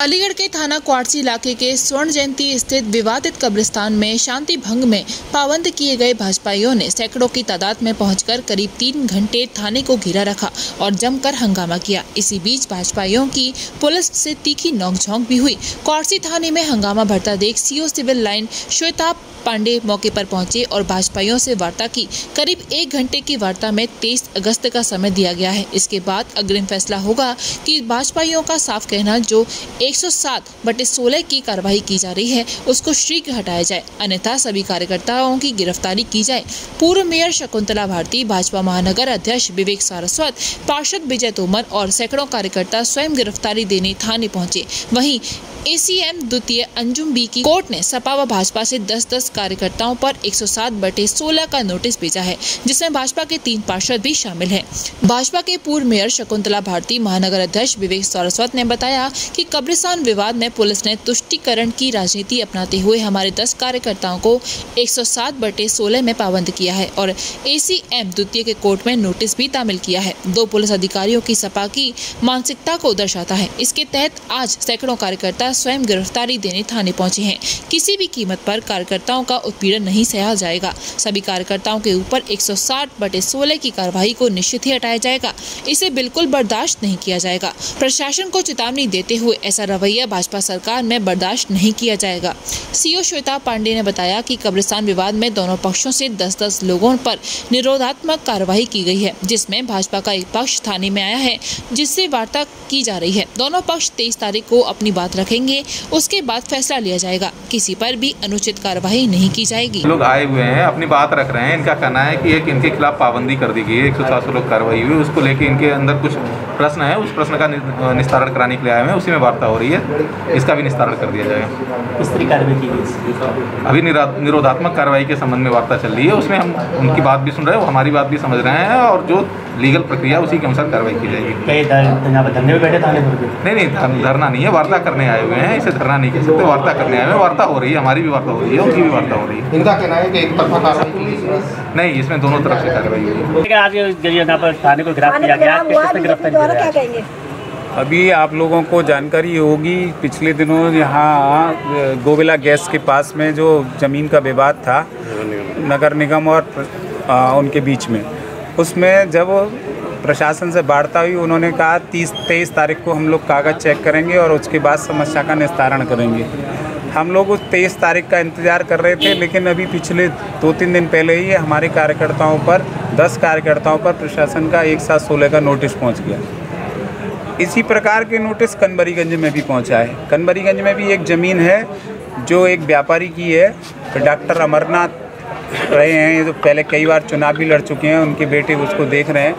अलीगढ़ के थाना क्वार्सी इलाके के स्वर्ण जयंती स्थित विवादित कब्रिस्तान में शांति भंग में पाबंद किए गए भाजपाइयों ने सैकड़ों की तादाद में पहुंचकर करीब 3 घंटे थाने को घेरा रखा और जमकर हंगामा किया। इसी बीच भाजपाइयों की पुलिस से तीखी नोकझोंक भी हुई। क्वार्सी थाने में हंगामा बढ़ता देख CO civil line Shweta Pandey मौके पर पहुंचे और भाजपाइयों से वार्ता की। करीब 1 घंटे की वार्ता में 23 अगस्त का समय दिया गया है। इसके बाद अग्रिम फैसला होगा कि भाजपाइयों का साफ कहना जो 107/16 की कार्रवाई की जा रही है उसको शीघ्र हटाया जाए, अन्यथा सभी कार्यकर्ताओं की गिरफ्तारी की जाए। पूर्व मेयर शकुंतला भारती, भाजपा महानगर अध्यक्ष विवेक सारस्वत, पार्षद विजय तोमर और सैकड़ों कार्यकर्ता स्वयं गिरफ्तारी देने थाने पहुंचे। वहीं ACM द्वितीय अंजुम बी की कोर्ट ने सपा व भाजपा से 10-10 कार्यकर्ताओं पर 107/16 का नोटिस भेजा है, जिसमें भाजपा के 3 पार्षद भी शामिल हैं। भाजपा के पूर्व मेयर शकुंतला भारती, महानगर अध्यक्ष विवेक सारस्वत ने बताया कि कब्रिस्तान विवाद में पुलिस ने तुष्टीकरण की राजनीति अपनाते हुए हमारे 10 कार्यकर्ताओं को 107/16 में पाबंद किया है और ACM द्वितीय के कोर्ट में नोटिस भी तामील किया है। 2 पुलिस अधिकारियों की सपा की मानसिकता को दर्शाता है। इसके तहत आज सैकड़ों कार्यकर्ता स्वयं गिरफ्तारी देने थाने पहुंचे हैं। किसी भी कीमत पर कार्यकर्ताओं का उत्पीड़न नहीं सहा जाएगा। सभी कार्यकर्ताओं के ऊपर 107/16 की कार्रवाई को निश्चित ही हटाया जाएगा। इसे बिल्कुल बर्दाश्त नहीं किया जाएगा। प्रशासन को चेतावनी देते हुए ऐसा रवैया भाजपा सरकार में बर्दाश्त नहीं किया जाएगा। सीओ श्वेता पांडे ने बताया कि कब्रिस्तान विवाद में दोनों पक्षों से 10-10 लोगों पर निरोधात्मक कार्रवाई की गई है, जिसमें भाजपा का एक पक्ष थाने में आया है जिससे वार्ता की जा रही है। दोनों पक्ष 23 तारीख को अपनी बात रखेंगे, उसके बाद फैसला लिया जाएगा। किसी पर भी अनुचित कार्रवाई नहीं की जाएगी। लोग आए हुए हैं, अपनी बात रख रहे हैं। इनका कहना है कि एक इनके खिलाफ पाबंदी कर दी गई है, 107 लोग कार्रवाई हुई, उसको लेके इनके अंदर कुछ प्रश्न है, उस प्रश्न का निस्तारण कराने के लिए आए हुए हैं। उसी में वार्ता हो रही है, इसका भी निस्तारण कर दिया जाएगा। किस तरह कार्रवाई की गई? अभी निरोधात्मक कार्रवाई के संबंध में वार्ता चल रही है, उसमें हम उनकी बात भी सुन रहे हैं, वो हमारी बात भी समझ रहे हैं और जो लीगल प्रक्रिया उसी के अनुसार कार्रवाई की जाएगी। धरने में बैठे थाने पर? नहीं, धरना नहीं है, वार्ता करने आए हुए हैं। इसे धरना नहीं कह सकते, वार्ता करने आए हुए हैं। वार्ता हो रही है, हमारी भी वार्ता हो रही है, उनकी भी वार्ता हो रही है। इनका कहना है कि एक तरफा कार्रवाई नहीं, इसमें दोनों तरफ से कार्रवाई हुई है। आज यहाँ पर थाने को गिरफ्तार किया गया, गिरफ्तारी अभी आप लोगों को जानकारी होगी, पिछले दिनों यहाँ गोविला गैस के पास में जो ज़मीन का विवाद था नगर निगम और उनके बीच में, उसमें जब प्रशासन से वार्ता हुई, उन्होंने कहा 23 तारीख को हम लोग कागज़ चेक करेंगे और उसके बाद समस्या का निस्तारण करेंगे। हम लोग उस 23 तारीख का इंतज़ार कर रहे थे, लेकिन अभी पिछले 2-3 दिन पहले ही हमारे कार्यकर्ताओं पर 10 कार्यकर्ताओं पर प्रशासन का 107/16 का नोटिस पहुंच गया। इसी प्रकार के नोटिस कनबरीगंज में भी पहुंचा है। कनबरीगंज में भी एक ज़मीन है जो एक व्यापारी की है, डॉक्टर अमरनाथ रहे हैं, जो पहले कई बार चुनाव भी लड़ चुके हैं, उनके बेटे उसको देख रहे हैं।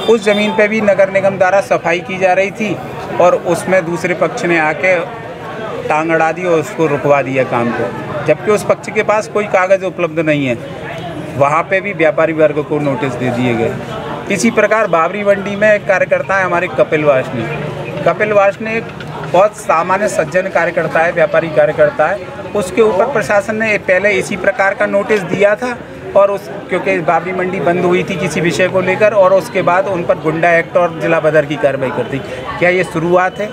उस ज़मीन पे भी नगर निगम द्वारा सफाई की जा रही थी और उसमें दूसरे पक्ष ने आके टांग अड़ा दी और उसको रुकवा दिया काम को, जबकि उस पक्ष के पास कोई कागज़ उपलब्ध नहीं है। वहाँ पे भी व्यापारी वर्ग को नोटिस दे दिए गए। इसी प्रकार बाबरी मंडी में एक कार्यकर्ता है हमारे कपिल वासनी एक बहुत सामान्य सज्जन कार्यकर्ता है, व्यापारी कार्यकर्ता है। उसके ऊपर प्रशासन ने पहले इसी प्रकार का नोटिस दिया था और क्योंकि बाबरी मंडी बंद हुई थी किसी विषय को लेकर, और उसके बाद उन पर गुंडा एक्ट और जिला बदर की कार्रवाई कर दी। क्या ये शुरुआत है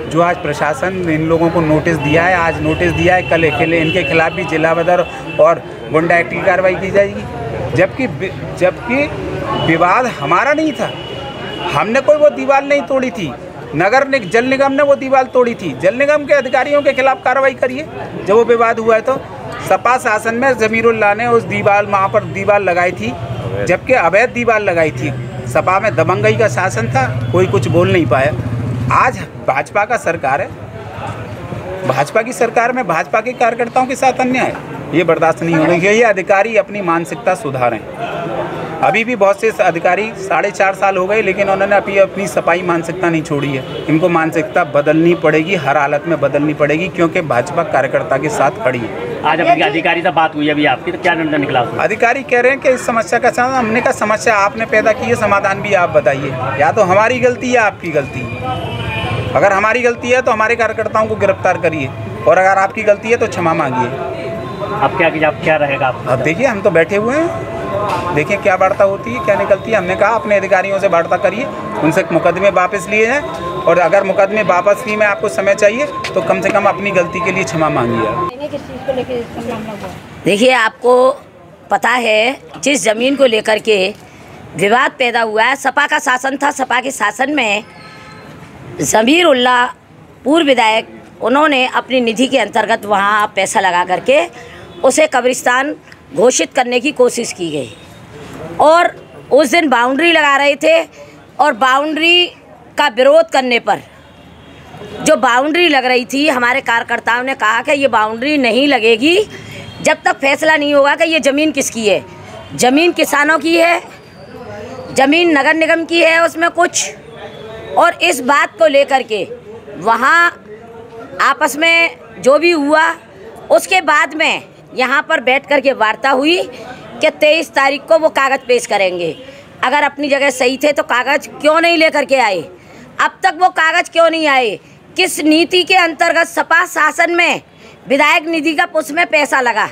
जो आज प्रशासन इन लोगों को नोटिस दिया है? आज नोटिस दिया है, कल इनके खिलाफ भी जिला बदर और गुंडा एक्ट की कार्रवाई की जाएगी, जबकि विवाद हमारा नहीं था। हमने कोई वो दीवार नहीं तोड़ी थी, जल निगम ने वो दीवार तोड़ी थी। जल निगम के अधिकारियों के खिलाफ कार्रवाई करिए। जब वो विवाद हुआ है तो सपा शासन में जमीरुल्लाह ने उस दीवार वहाँ पर दीवार लगाई थी, जबकि अवैध दीवार लगाई थी। सपा में दबंगई का शासन था, कोई कुछ बोल नहीं पाया। आज भाजपा का सरकार है, भाजपा की सरकार में भाजपा के कार्यकर्ताओं के साथ अन्याय, ये बर्दाश्त नहीं होने चाहिए। ये अधिकारी अपनी मानसिकता सुधारें। अभी भी बहुत से अधिकारी 4.5 साल हो गए, लेकिन उन्होंने अभी अपनी सफाई मानसिकता नहीं छोड़ी है। इनको मानसिकता बदलनी पड़ेगी, हर हालत में बदलनी पड़ेगी, क्योंकि भाजपा कार्यकर्ता के साथ खड़ी है। आज अपनी अधिकारी से बात हुई अभी आपकी, तो क्या निर्णय निकला? अधिकारी कह रहे हैं कि इस समस्या का समाधान हमने का समस्या आपने पैदा की है, समाधान भी आप बताइए। या तो हमारी गलती या आपकी गलती। अगर हमारी गलती है तो हमारे कार्यकर्ताओं को गिरफ्तार करिए, और अगर आपकी गलती है तो क्षमा मांगिए। अब क्या रहेगा? अब देखिए, हम तो बैठे हुए हैं, देखिए क्या वार्ता होती है, क्या निकलती है। हमने कहा अपने अधिकारियों से वार्ता करिए, उनसे मुकदमे वापस लिए हैं और अगर मुकदमे वापस में आपको समय चाहिए तो कम से कम अपनी गलती के लिए क्षमा मांगिए आप। देखिए, आपको पता है जिस ज़मीन को लेकर के विवाद पैदा हुआ है, सपा का शासन था। सपा के शासन में ज़मीर उल्लाह पूर्व विधायक, उन्होंने अपनी निधि के अंतर्गत वहाँ पैसा लगा करके उसे कब्रिस्तान घोषित करने की कोशिश की गई और उस दिन बाउंड्री लगा रहे थे और बाउंड्री का विरोध करने पर जो बाउंड्री लग रही थी, हमारे कार्यकर्ताओं ने कहा कि ये बाउंड्री नहीं लगेगी जब तक फैसला नहीं होगा कि ये ज़मीन किसकी है। ज़मीन किसानों की है, ज़मीन नगर निगम की है उसमें कुछ, और इस बात को लेकर के वहाँ आपस में जो भी हुआ, उसके बाद में यहाँ पर बैठ कर के वार्ता हुई कि 23 तारीख को वो कागज़ पेश करेंगे। अगर अपनी जगह सही थे तो कागज़ क्यों नहीं लेकर के आए? अब तक वो कागज़ क्यों नहीं आए? किस नीति के अंतर्गत सपा शासन में विधायक निधि का उसमें पैसा लगा?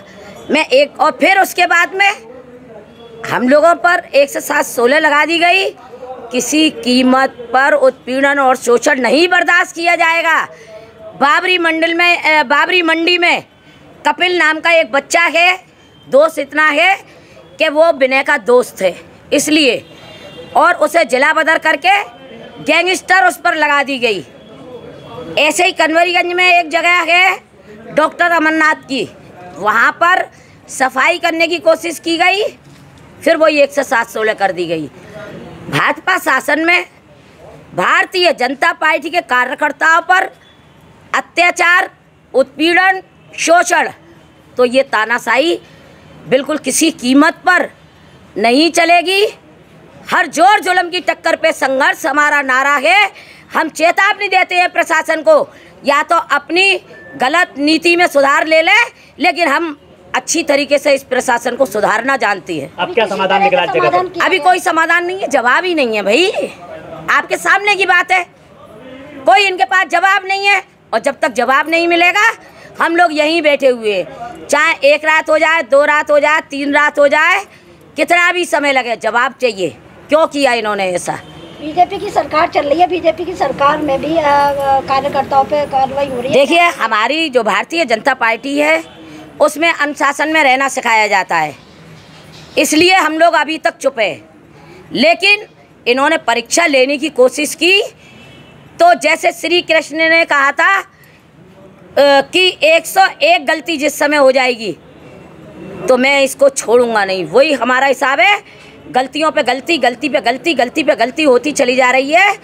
और फिर उसके बाद में हम लोगों पर 107(16) लगा दी गई। किसी कीमत पर उत्पीड़न और शोषण नहीं बर्दाश्त किया जाएगा। बाबरी मंडी में कपिल नाम का एक बच्चा है, दोस्त इतना है कि वो विनय का दोस्त है, इसलिए, और उसे जिला बदर करके गैंगस्टर उस पर लगा दी गई। ऐसे ही कन्वरीगंज में एक जगह है डॉक्टर अमरनाथ की, वहाँ पर सफाई करने की कोशिश की गई, फिर वो 107(16) कर दी गई। भाजपा शासन में भारतीय जनता पार्टी के कार्यकर्ताओं पर अत्याचार, उत्पीड़न, शोषण, तो ये तानाशाही बिल्कुल किसी कीमत पर नहीं चलेगी। हर जोर जुल्म की टक्कर पे संघर्ष हमारा नारा है। हम चेतावनी देते हैं प्रशासन को, या तो अपनी गलत नीति में सुधार ले ले, लेकिन हम अच्छी तरीके से इस प्रशासन को सुधारना जानती है। अब क्या समाधान निकला जगह? अभी कोई समाधान नहीं है, जवाब ही नहीं है भाई। आपके सामने की बात है, कोई इनके पास जवाब नहीं है, और जब तक जवाब नहीं मिलेगा हम लोग यहीं बैठे हुए हैं। चाहे 1 रात हो जाए, 2 रात हो जाए, 3 रात हो जाए, कितना भी समय लगे, जवाब चाहिए। क्यों किया इन्होंने ऐसा? बीजेपी की सरकार चल रही है, बीजेपी की सरकार में भी कार्यकर्ताओं पे कार्रवाई हो रही है। देखिए, हमारी जो भारतीय जनता पार्टी है उसमें अनुशासन में रहना सिखाया जाता है, इसलिए हम लोग अभी तक चुप हैं। लेकिन इन्होंने परीक्षा लेने की कोशिश की, तो जैसे श्री कृष्ण ने कहा था कि 101 गलती जिस समय हो जाएगी तो मैं इसको छोड़ूंगा नहीं, वही हमारा हिसाब है। गलतियों पे गलती, गलती पे गलती, गलती पे गलती होती चली जा रही है,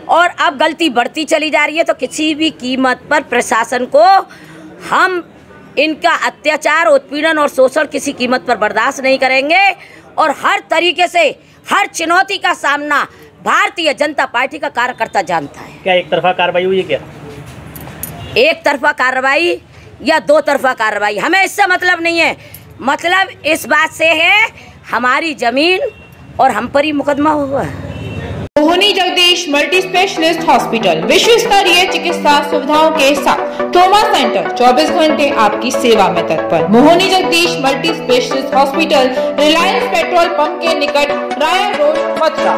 और अब गलती बढ़ती चली जा रही है। तो किसी भी कीमत पर प्रशासन को हम इनका अत्याचार, उत्पीड़न और शोषण किसी कीमत पर बर्दाश्त नहीं करेंगे, और हर तरीके से हर चुनौती का सामना भारतीय जनता पार्टी का कार्यकर्ता जानता है। क्या एक तरफा कार्रवाई हुई है? क्या एक तरफा कार्रवाई या 2 तरफा कार्रवाई, हमें इससे मतलब नहीं है। मतलब इस बात से है हमारी जमीन और हम पर ही मुकदमा हुआ है। मोहनी जगदीश मल्टी स्पेशलिस्ट हॉस्पिटल विश्व स्तरीय चिकित्सा सुविधाओं के साथ ट्रॉमा सेंटर 24 घंटे आपकी सेवा में तत्पर। Mohini Jagdish multi specialist hospital, Reliance petrol pump के निकट, राया रोड, मथुरा।